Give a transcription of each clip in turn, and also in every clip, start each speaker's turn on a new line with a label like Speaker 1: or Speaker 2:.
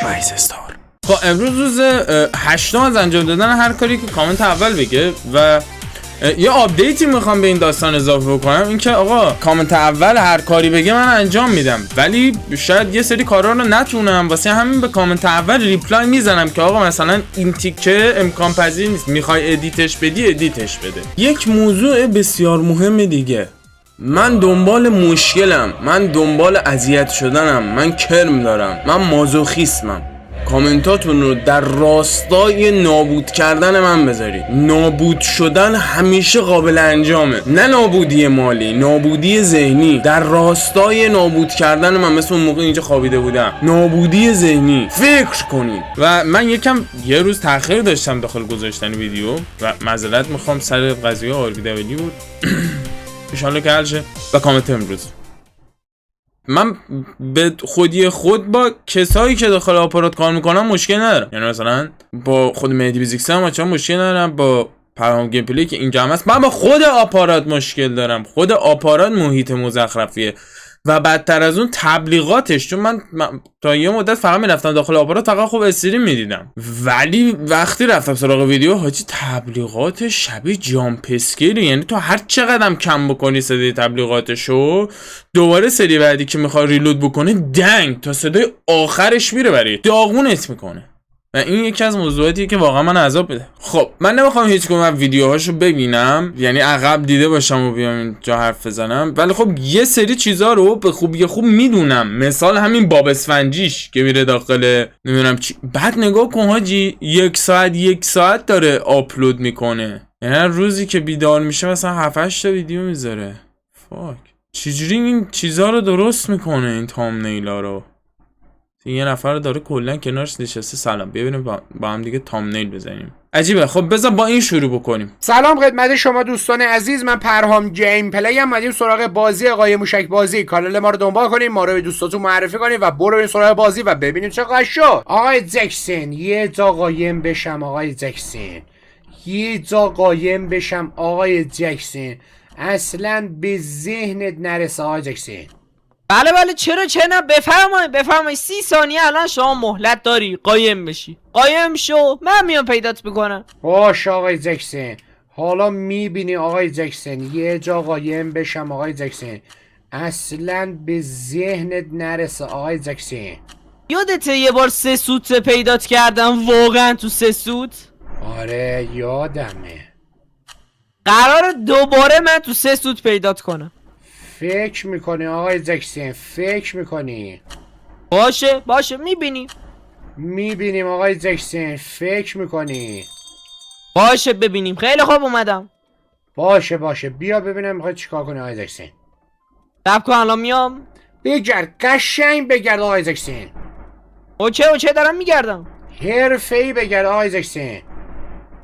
Speaker 1: رایز استار. خب امروز روز 8 از انجام دادن هر کاری که کامنت اول بگه و یه آپدیتی میخوام به این داستان اضافه بکنم، اینکه آقا کامنت اول هر کاری بگه من انجام میدم، ولی شاید یه سری کارا رو نتونم، واسه همین به کامنت اول ریپلای میزنم که آقا مثلا این تیکه امکان پذیر نیست، میخوای ادیتش بدی ادیتش بده. یک موضوع بسیار مهم دیگه، من دنبال مشکلم، من دنبال اذیت شدنم، من کرم دارم، من مازوخیسمم. کامنتاتون رو در راستای نابود کردن من بذارید. نابود شدن همیشه قابل انجامه، نه نابودی مالی، نابودی ذهنی. در راستای نابود کردن من، مثل اون موقع اینجا خوابیده بودم، نابودی ذهنی فکر کنید. و من یه روز تاخیر داشتم داخل گذاشتن ویدیو و معذرت میخوام، سر قضیه آربیدبلی بود. انشالله که حل شه. و کامنت امروز من به خودی خود با کسایی که داخل آپارات کار میکنم مشکل ندارم، یعنی مثلا با خود مهدی بیزیکس هم چون مشکل ندارم، با پرهام گیم پلی که اینجا هم هست. من با خود آپارات مشکل دارم. خود آپارات محیط مزخرفیه و بدتر از اون تبلیغاتش، چون من تا یه مدت فقط میرفتم داخل آپارات فقط خوب استریم میدیدم، ولی وقتی رفتم سراغ ویدیو حاجی تبلیغات شبیه جامپ اسکیری، یعنی تو هر چقدر کم بکنی صدای تبلیغاتشو، دوباره سری بعدی که میخوای ریلود بکنه دنگ تا صدای آخرش میره برای داغونت میکنه. و این یکی از موضوعاتیه که واقعا من عذاب بده. خب من نمیخوام هیچ کدوم از ویدیوهاشو ببینم، یعنی عقب دیده باشم و بیام اینجا حرف بزنم، ولی خب یه سری چیزا رو به خوبی خوب میدونم. مثال همین باب اسفنجیش که میره داخل نمیدونم چی، بعد نگاه کن حاجی یک ساعت داره آپلود میکنه، یعنی روزی که بیدار میشه مثلا 7-8 تا ویدیو میذاره. فاک چجوری این چیزا رو درست میکنه این تامنیلا رو؟ یه نفر داره کلا کنارش نشسته. سلام، ببینیم با هم دیگه تامنیل بزنیم. عجیبه. خب بذار با این شروع بکنیم.
Speaker 2: سلام خدمت شما دوستان عزیز، من پرهام گیم پلی ام. اومدیم سراغ بازی آقای موشک بازی. کانال ما رو دنبال کنید، ما رو به دوستاتون معرفی کنید و برو سراغ بازی و ببینیم چه قضیه شد. آقای جکسن یه جا قایم بشم. آقای جکسن یه جا قایم بشم. آقای جکسن اصلا به ذهنت نرسه. آقای جکسن
Speaker 3: بله چرا نه، بفرمایید 30 ثانیه الان شما مهلت داری قایم بشی. قایم شو، من میام پیدات میکنم.
Speaker 2: باش آقای جکسن، حالا میبینی آقای جکسن یه جا قایم بشم. آقای جکسن اصلا به ذهنت نرسه. آقای جکسن
Speaker 3: یادته یه بار 3 سوت پیدات کردم، واقعا تو 3 سوت؟
Speaker 2: آره یادمه.
Speaker 3: قراره دوباره من تو 3 سوت پیدات کنم.
Speaker 2: فکر میکنی آقای جکسن؟ فکر میکنی؟
Speaker 3: باشه میبینیم
Speaker 2: آقای جکسن. فکر میکنی؟
Speaker 3: باشه ببینیم. خیلی خوب اومدم.
Speaker 2: باشه بیا ببینم میخوای چیکار کنی آقای جکسن.
Speaker 3: صبر کن الان میام.
Speaker 2: بگرد، قشنگ بگرد آقای جکسن.
Speaker 3: اوکی دارم میگردم.
Speaker 2: حرفه‌ای بگرد آقای جکسن.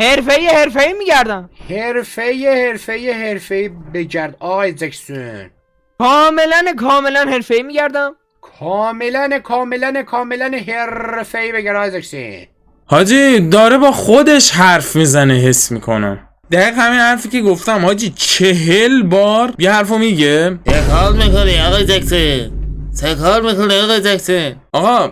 Speaker 3: حرفه‌ای میگردم.
Speaker 2: حرفه‌ای بگرد آقای جکسن.
Speaker 3: کاملا حرفه‌ای میگردم.
Speaker 2: کاملا حرفه‌ای بگرد آقای جکسن.
Speaker 1: حاجی داره با خودش حرف میزنه، حس میکنم. دقیق همین حرفی که گفتم حاجی 40 بار یه حرفو میگه.
Speaker 4: کار میکنی آقای جکسن؟ چه کار میکنی آقای جکسن؟
Speaker 1: آقا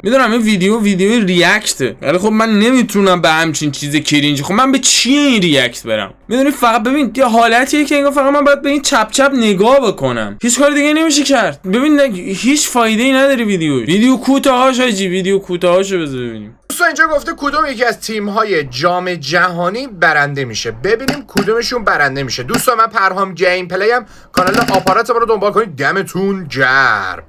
Speaker 1: میدونم این ویدیو ریاکته، ولی خب من نمیتونم به همچین چیز کرینج. خب من به چی این ریاکت برم؟ میدونی فقط ببین یه حالتیه که انگار فقط من باید به این چپ نگاه بکنم، هیچ کار دیگه نمیشه کرد. ببین هیچ فایده ای نداره ویدیو کوتاهاش حاجی، ویدیو کوتاهاشو بذار ببینیم.
Speaker 2: دوستان اینجا گفته کدوم یکی از تیم‌های جام جهانی برنده میشه، ببینیم کدومشون برنده میشه. دوستان من پرهام گیم پلی ام، کانال آپارات ما رو دنبال کنید. دمتون گرم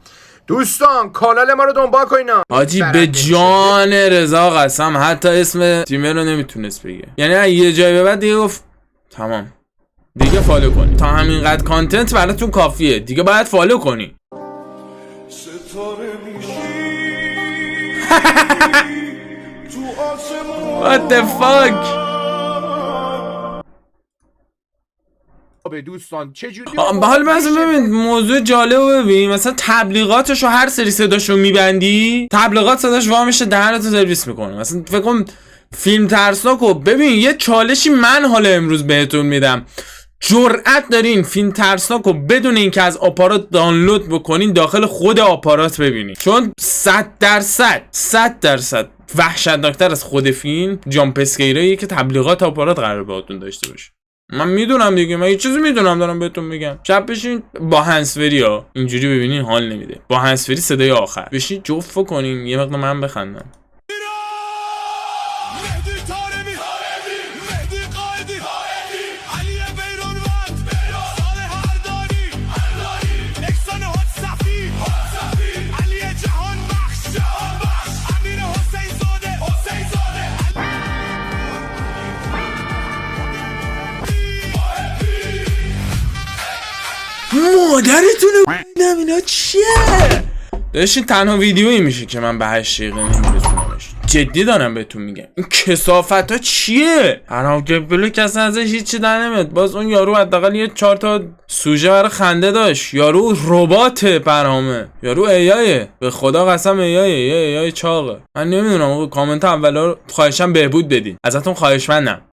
Speaker 2: دوستان، کانال ما رو دنبال کنید.
Speaker 1: حاجی به جان رضا قسم حتی اسم تیم رو نمیتونست بگه، یعنی یه جای به بعد دیگه گفت تمام دیگه فالو کنی، تا همینقدر کانتنت براتون کافیه، دیگه باید فالو کنی. What the fuck؟
Speaker 2: دوستان چجوری
Speaker 1: حالا مثلا ببین موضوع جالب رو ببین، مثلا تبلیغاتشو هر سری صداشو میبندی، تبلیغات صداش وا میشه دهنتو سرویس میکنه. مثلا فکر کن فیلم ترسناکو ببین، یه چالشی من حالا امروز بهتون میدم، جرأت دارین فیلم ترسناک رو بدون اینکه از آپارات دانلود بکنین داخل خود آپارات ببینین، چون 100% وحشتناکتر از خود فیلم جامپ اسکیرایی که تبلیغات آپارات قرار بهتون داشته باشه. من میدونم دیگه، من یه چیزی میدونم دارم بهتون میگم. شب بشین با هنسفری ها اینجوری ببینین حال نمیده، با هنسفری صدای آخر بشین جفت کنین یه مقدار من بخندم. مادرتونو ببینم اینا چیه؟ داشتین تنها ویدیویی میشه که من به 8 دقیقه نمیرسونمش. جدی دارم بهتون میگم این کثافت ها چیه؟ حرام گبلو کسی ازش هیچی در نمیاد. باز اون یارو حداقل یه 4 تا سوژه برای خنده داشت. یارو رباته برامه، یارو ایایه، به خدا قسم ایایه، یه ایای چاقه. من نمیدونم. کامنت اولا رو خواهشم بهبود بدین، ازتون خواهشمندم.